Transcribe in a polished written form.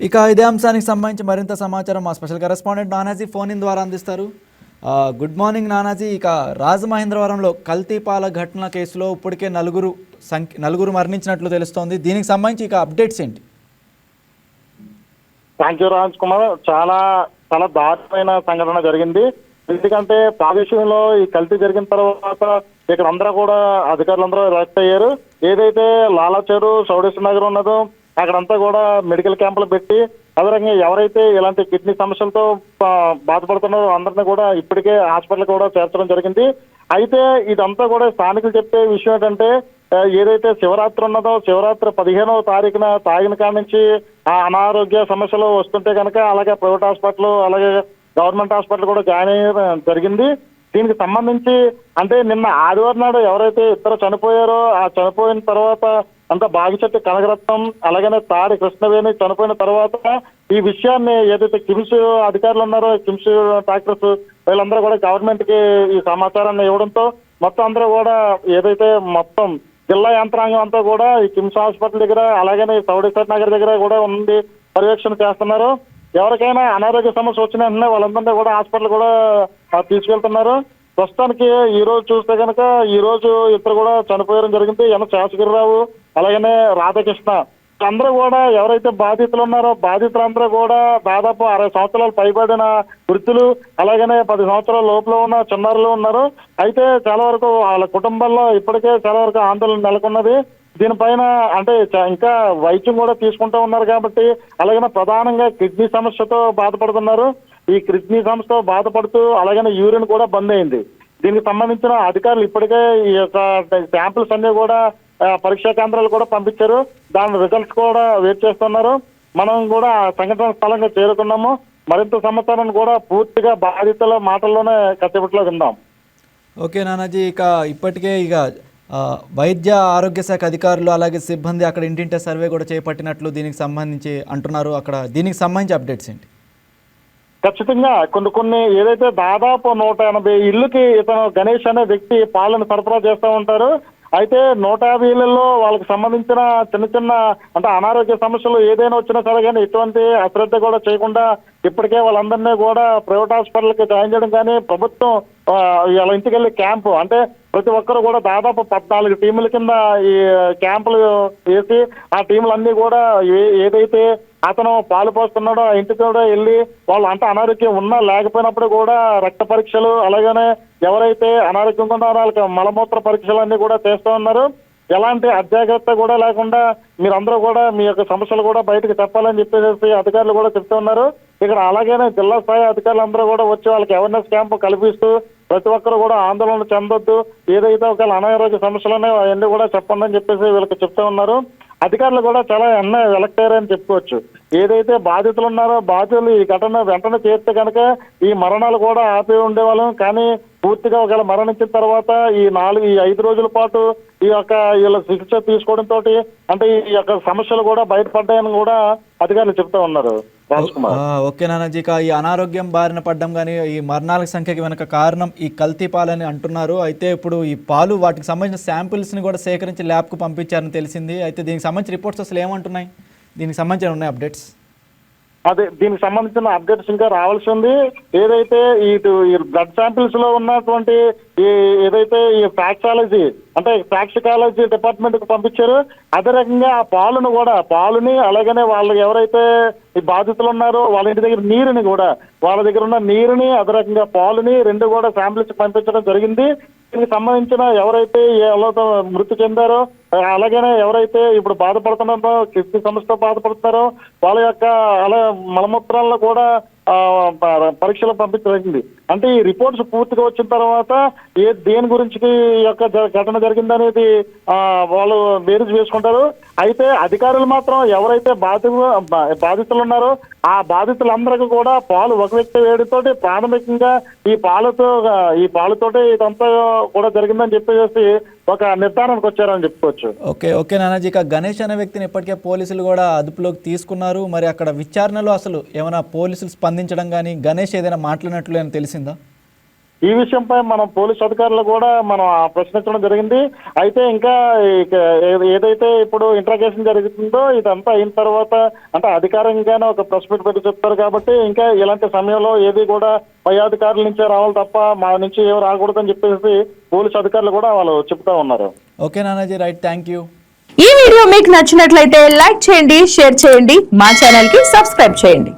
ఇక ఇదే అంశానికి సంబంధించి మరింత సమాచారం మా special correspondent Nanaji phone in ద్వారా అందిస్తారు. Good morning Nanaji. ఇక రాజమహేంద్రవరంలో కల్తీ పాల ఘటన కేసులో ఇప్పటికే నలుగురు మరణించినట్లు తెలుస్తోంది. దీనికి సంబంధించి ఇక అప్డేట్స్ ఏంటి? Thank you Raj Kumar. చాలా చాలా దారుణమైన సంఘటన జరిగింది. ఎందుకంటే ప్రాదేశంలో ఈ కల్తీ జరిగిన తర్వాత ఇక్కడ అందరూ కూడా అధికారులందరూ రియాక్ట్ అయ్యారు. ఏదైతే లాలాచేరు సౌడేశ్వర నగర్ ఉన్నదో అక్కడంతా కూడా మెడికల్ క్యాంపులు పెట్టి అదే రకంగా ఎవరైతే ఇలాంటి కిడ్నీ సమస్యలతో బాధపడుతున్నారో అందరినీ కూడా ఇప్పటికే హాస్పిటల్ కూడా చేర్చడం జరిగింది. అయితే ఇదంతా కూడా స్థానికులు చెప్పే విషయం ఏంటంటే ఏదైతే శివరాత్రి ఉన్నదో శివరాత్రి 15వ తారీఖున తాగిన కాడ నుంచి ఆ అనారోగ్య సమస్యలు వస్తుంటే కనుక అలాగే ప్రైవేట్ హాస్పిటల్ అలాగే గవర్నమెంట్ హాస్పిటల్ కూడా జాయిన్ అయ్యడం జరిగింది. దీనికి సంబంధించి అంటే నిన్న ఆదివారం నాడు ఎవరైతే ఇద్దరు చనిపోయారో ఆ చనిపోయిన తర్వాత అంత బాగిచెట్టి కనకరత్నం అలాగనే తాడి కృష్ణవేణి చనిపోయిన తర్వాత ఈ విషయాన్ని ఏదైతే కిమ్స్ అధికారులు ఉన్నారో కిమ్స్ డాక్టర్స్ వీళ్ళందరూ కూడా గవర్నమెంట్ కి ఈ సమాచారాన్ని ఇవ్వడంతో మొత్తం అందరూ కూడా ఏదైతే మొత్తం జిల్లా యంత్రాంగం అంతా కూడా ఈ కిమ్స్ హాస్పిటల్ దగ్గర అలాగనే సౌడేశ్వర నగర్ దగ్గర కూడా ఉండి పర్యవేక్షణ చేస్తున్నారు. ఎవరికైనా అనారోగ్య సమస్య వచ్చిన వెంటనే వాళ్ళందరినీ కూడా హాస్పిటల్ కూడా తీసుకెళ్తున్నారు. ప్రస్తుతానికి ఈ రోజు చూస్తే కనుక ఈ రోజు ఇద్దరు కూడా చనిపోయడం జరిగింది. శేషగిరిరావు అలాగనే రాధాకృష్ణ అందరూ కూడా ఎవరైతే బాధితులు ఉన్నారో బాధితులందరూ కూడా దాదాపు 60 సంవత్సరాలు పైబడిన వృద్ధులు అలాగనే 10 సంవత్సరాల లోపల ఉన్న చిన్నారులు ఉన్నారు. అయితే చాలా వరకు వాళ్ళ కుటుంబాల్లో ఇప్పటికే చాలా వరకు ఆందోళన నెలకొన్నది. దీనిపైన అంటే ఇంకా వైద్యం కూడా తీసుకుంటూ ఉన్నారు కాబట్టి అలాగనే ప్రధానంగా కిడ్నీ సమస్యతో బాధపడుతున్నారు. ఈ కిడ్నీ సమస్యతో బాధపడుతూ అలాగనే యూరిన్ కూడా బంద్ అయింది. దీనికి సంబంధించిన అధికారులు ఇప్పటికే ఈ యొక్క శాంపిల్స్ అన్ని కూడా పరీక్షా కేంద్రాలు కూడా పంపించారు. దాని రిజల్ట్స్ కూడా వెయిట్ చేస్తున్నారు. మనం కూడా సంఘటన స్థలంగా చేరుకున్నాము. మరింత సమాచారం కూడా పూర్తిగా బాధితుల మాటల్లోనే కచ్చిపట్లో విందాం. ఓకే నానాజీ. ఇక ఇప్పటికే వైద్య ఆరోగ్య శాఖ అధికారులు అలాగే సిబ్బంది అక్కడ ఇంటింటి సర్వే కూడా చేపట్టినట్లు దీనికి సంబంధించి అంటున్నారు. అక్కడ దీనికి సంబంధించి అప్డేట్స్ ఏంటి? ఖచ్చితంగా కొన్ని ఏదైతే దాదాపు 180 ఇళ్ళకి ఇతను గణేష్ అనే వ్యక్తి పాలను సరఫరా చేస్తూ ఉంటారు. అయితే 150 ఇళ్లలో వాళ్ళకి సంబంధించిన చిన్న అంటే అనారోగ్య సమస్యలు ఏదైనా వచ్చినా సరే కానీ ఎటువంటి అశ్రద్ధ కూడా చేయకుండా ఇప్పటికే వాళ్ళందరినీ కూడా ప్రైవేట్ హాస్పిటల్కి జాయిన్ చేయడం కానీ ప్రభుత్వం వాళ్ళ ఇంటికి వెళ్ళి క్యాంపు అంటే ప్రతి ఒక్కరు కూడా దాదాపు 14 టీముల కింద ఈ క్యాంపులు వేసి ఆ టీములన్నీ కూడా ఏదైతే అతను పాలు పోస్తున్నాడో ఆ ఇంటికి కూడా వెళ్ళి వాళ్ళు అంత అనారోగ్యం ఉన్నా లేకపోయినప్పుడు కూడా రక్త పరీక్షలు అలాగనే ఎవరైతే అనారోగ్యంగా ఉన్నారో వాళ్ళకి మలమూత్ర పరీక్షలు అన్ని కూడా చేస్తూ ఉన్నారు. ఎలాంటి అజాగ్రత్త కూడా లేకుండా మీరందరూ కూడా మీ యొక్క సమస్యలు కూడా బయటకు చెప్పాలని చెప్పేసి అధికారులు కూడా చెప్తూ ఉన్నారు. ఇక్కడ అలాగనే జిల్లా స్థాయి అధికారులు అందరూ కూడా వచ్చి వాళ్ళకి అవేర్నెస్ క్యాంపు కల్పిస్తూ ప్రతి ఒక్కరు కూడా ఆందోళన చెందొద్దు, ఏదైతే ఒక అనారోగ్య సమస్యలు అవన్నీ కూడా చెప్పండి అని చెప్పేసి వీళ్ళకి చెప్తూ ఉన్నారు. అధికారులు కూడా చాలా ఎలక్ట్ అయ్యారని చెప్పుకోవచ్చు. ఏదైతే బాధితులు ఉన్నారో బాధితులు ఈ ఘటన వెంటనే చేస్తే కనుక ఈ మరణాలు కూడా ఆపి ఉండేవాళ్ళం. కానీ పూర్తిగా ఒకవేళ మరణించిన తర్వాత ఈ 5 రోజుల పాటు ఈ యొక్క వీళ్ళ చికిత్స తీసుకోవడంతో అంటే ఈ యొక్క సమస్యలు కూడా బయటపడ్డాయని కూడా అధికారులు చెప్తూ ఉన్నారు. ఓకే నానాజీ. ఈ అనారోగ్యం బారిన పడ్డం కానీ ఈ మరణాల సంఖ్యకి వెనక కారణం ఈ కల్తీ పాలని అంటున్నారు. అయితే ఇప్పుడు ఈ పాలు వాటికి సంబంధించిన శాంపిల్స్ని కూడా సేకరించి ల్యాబ్కు పంపించారని తెలిసింది. అయితే దీనికి సంబంధించిన రిపోర్ట్స్ అసలు ఏమంటున్నాయి? దీనికి సంబంధించిన ఉన్నాయి అప్డేట్స్? అదే దీనికి సంబంధించిన అప్డేట్స్ ఇంకా రావాల్సి ఉంది. ఏదైతే ఈ బ్లడ్ శాంపిల్స్ లో ఉన్నటువంటి ఏదైతే ఈ ఫ్రాక్సాలజీ అంటే ఫ్రాక్సికాలజీ డిపార్ట్మెంట్ కు పంపించారు. అదే రకంగా ఆ పాలుని అలాగనే వాళ్ళు ఎవరైతే ఈ బాధితులు ఉన్నారో వాళ్ళ ఇంటి దగ్గర నీరుని కూడా వాళ్ళ దగ్గర ఉన్న నీరుని అదే రకంగా పాలుని రెండు కూడా శాంపిల్స్ పంపించడం జరిగింది. దీనికి సంబంధించిన ఎవరైతే ఎవరితో మృతి చెందారో అలాగనే ఎవరైతే ఇప్పుడు బాధపడుతున్నారో కిడ్నీ సమస్యతో బాధపడుతున్నారో వాళ్ళ యొక్క అలా మలమూత్రాల్లో కూడా పరీక్షలు పంపించబడింది. అంటే ఈ రిపోర్ట్స్ పూర్తిగా వచ్చిన తర్వాత దేని గురించి ఈ యొక్క ఘటన జరిగిందనేది వాళ్ళు బేరీజ్ వేసుకుంటారు. అయితే అధికారులు మాత్రం ఎవరైతే బాధితులు ఉన్నారో ఆ బాధితులందరికీ కూడా పాలు ఒక వ్యక్తి వేడితోటి ప్రాథమికంగా ఈ పాలుతోటి ఇదంతా కూడా జరిగిందని చెప్పేసి ఒక నిర్ధారణకు వచ్చారని చెప్పుకోవచ్చు. ఓకే నానాజీ. గణేష్ అనే వ్యక్తిని ఇప్పటికే పోలీసులు కూడా అదుపులోకి తీసుకున్నారు. మరి అక్కడ విచారణలో అసలు ఏమైనా పోలీసులు స్పందించడం కానీ గణేష్ ఏదైనా మాట్లాడినట్లు అని తెలిసిందా? ఈ విషయంపై మనం పోలీస్ అధికారులు కూడా మనం ప్రశ్నించడం జరిగింది. అయితే ఇంకా ఏదైతే ఇప్పుడు ఇంట్రాగేషన్ జరుగుతుందో ఇదంతా అయిన తర్వాత అంటే అధికారికంగానే ఒక ప్రెస్ మీట్ పెట్టి చెప్తారు కాబట్టి ఇంకా ఇలాంటి సమయంలో ఏది కూడా పై అధికారుల నుంచే రావాలి తప్ప మా నుంచి ఏం రాకూడదని చెప్పేసి పోలీస్ అధికారులు కూడా వాళ్ళు చెప్తా ఉన్నారు. Okay Nanaji, right, thank you. ఈ వీడియో మీకు నచ్చినట్లయితే లైక్ చేయండి, షేర్ చేయండి, మా ఛానల్ కి సబ్స్క్రైబ్ చేయండి.